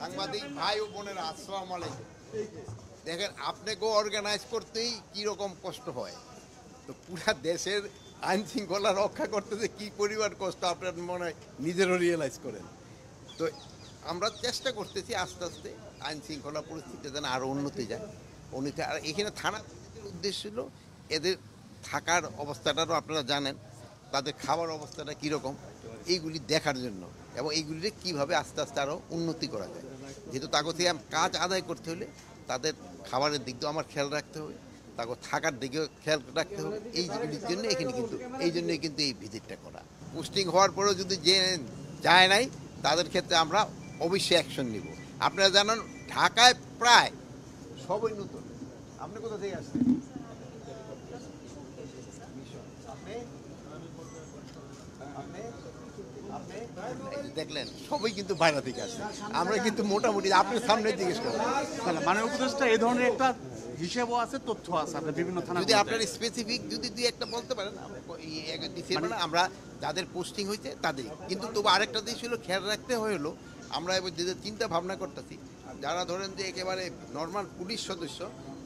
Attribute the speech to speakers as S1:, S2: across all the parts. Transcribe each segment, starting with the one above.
S1: সাংবাদিক ভাই ও বোনেরা, আসসালামু আলাইকুম। দেখেন, আপনাকে অর্গানাইজ করতেই কীরকম কষ্ট হয়, তো পুরা দেশের আইন শৃঙ্খলা রক্ষা করতে যে কী পরিমাণ কষ্ট আপনার মনে হয় নিজেরও রিয়েলাইজ করেন। তো আমরা চেষ্টা করতেছি আস্তে আস্তে আইন শৃঙ্খলা পরিস্থিতি যেন আরও উন্নতি যায়, উন্নতি। আর এখানে থানা উদ্দেশ্য ছিল এদের থাকার অবস্থাটারও আপনারা জানেন, তাদের খাবার অবস্থাটা কীরকম, এইগুলি দেখার জন্য, এবং এইগুলিকে কীভাবে আস্তে আস্তে আরও উন্নতি করা যায়। যেহেতু তাকে থেকে কাজ আদায় করতে হলে তাদের খাবারের দিক দিয়েও আমার খেয়াল রাখতে হবে, তাকে থাকার দিকেও খেয়াল রাখতে হবে। এইগুলির জন্য এখানে কিন্তু এই জন্যই কিন্তু এই ভিজিটটা করা। পোস্টিং হওয়ার পরেও যদি যে যায় নাই তাদের ক্ষেত্রে আমরা অবশ্যই অ্যাকশন নিব। আপনারা জানেন ঢাকায় প্রায় সবই নতুন। আপনি কোথা থেকে আসছেন? দেখলেন সবাই কিন্তু বাইরে থেকে আসছে, আমরা কিন্তু মোটামুটি আপনার সামনে জিজ্ঞেস করি।
S2: মাননীয় উপদেষ্টা এই ধরনের একটা হিসেবও আছে, তথ্য আছে আপনার বিভিন্ন থানা।
S1: যদি আপনার স্পেসিফিক যদি দুই একটা বলতে পারেন, আমরা যাদের পোস্টিং হয়েছে তাদেরই, কিন্তু তবু আরেকটা দিক ছিল খেয়াল রাখতে হলো, আমরা এবার যে চিন্তা ভাবনা করতেছি, যারা ধরেন যে একেবারে নর্মাল পুলিশ সদস্য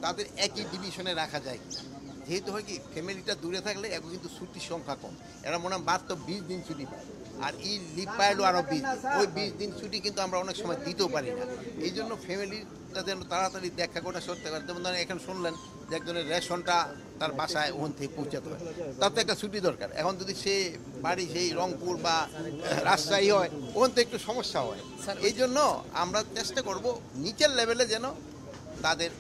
S1: তাদের একই ডিভিশনে রাখা যায় কিনা। যেহেতু হয় কি, ফ্যামিলিটা দূরে থাকলে এখন কিন্তু ছুটির সংখ্যা কম, এরা মনে হয় মাত্র 20 দিন ছুটি পায়, আর এই লিভ পাইলেও আরও 20 দিন। ওই 20 দিন ছুটি কিন্তু আমরা অনেক সময় দিতেও পারি না। এই জন্য ফ্যামিলিটা যেন তাড়াতাড়ি দেখা করে সরতে পারে। যেমন ধরেন এখন শুনলেন যে একজনের রেশনটা তার বাসায় ওখান থেকে পৌঁছাতে হয়, তার তো একটা ছুটি দরকার। এখন যদি সে বাড়ি সেই রংপুর বা রাজশাহী হয়, ওখান থেকে একটু সমস্যা হয়। এই জন্য আমরা চেষ্টা করব নিচের লেভেলে যেন তাদের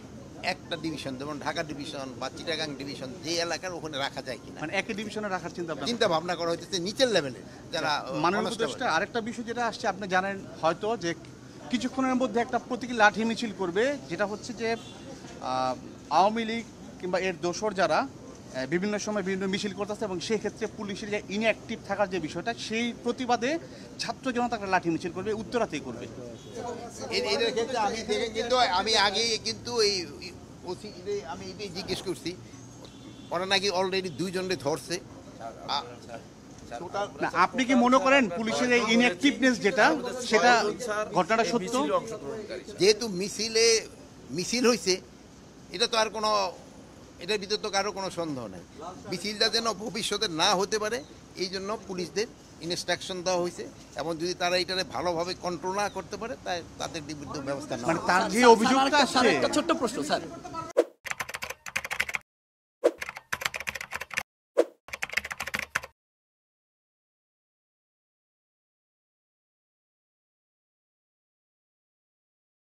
S1: একটা ডিভিশন, যেমন ঢাকা ডিভিশন বা চিটাগাং ডিভিশন, যে এলাকার ওখানে রাখা যায় কিনা,
S2: মানে একই ডিভিশনে রাখার
S1: চিন্তা ভাবনা করা হচ্ছে নিচের লেভেলে যারা।
S2: মাননীয় উপদেষ্টা আরেকটা বিষয় যেটা আসছে, আপনি জানেন হয়তো যে কিছুক্ষণের মধ্যে একটা প্রতীকী লাঠি মিছিল করবে, যেটা হচ্ছে যে আওয়ামী লীগ কিংবা এর দোসর যারা বিভিন্ন সময় বিভিন্ন মিছিল করতেছে, এবং সেই ক্ষেত্রে পুলিশের যে ইনঅ্যাক্টিভ থাকার যে বিষয়টা, সেই প্রতিবাদে ছাত্র জনতা একটা লাঠি মিছিল করবে, উত্তরাতেই করবে।
S1: এদের ক্ষেত্রে আমি দেখে কিন্তু আমি আগেই কিন্তু এই আমি এটাই জিজ্ঞেস করছি, ওরা নাকি অলরেডি 2 জনকে ধরছে।
S2: আপনি কি মনে করেন পুলিশের এই ইনঅ্যাক্টিভনেস যেটা, সেটা ঘটনাটা সত্য?
S1: যেহেতু মিছিল হয়েছে, এটা তো আর কোনো, এটার ভিতরে তো কারো কোনো সন্দেহ নেই। মিছিলটা যেন ভবিষ্যতে না হতে পারে এই জন্য পুলিশদের ইনস্ট্রাকশন দেওয়া হয়েছে, এবং যদি তারা এটাকে ভালোভাবে কন্ট্রোল না করতে পারে তাই তাদের বিরুদ্ধে ব্যবস্থা নেওয়া।
S2: মানে তার যে অভিযোগটা আসছে,
S3: একটা ছোট্ট প্রশ্ন স্যার,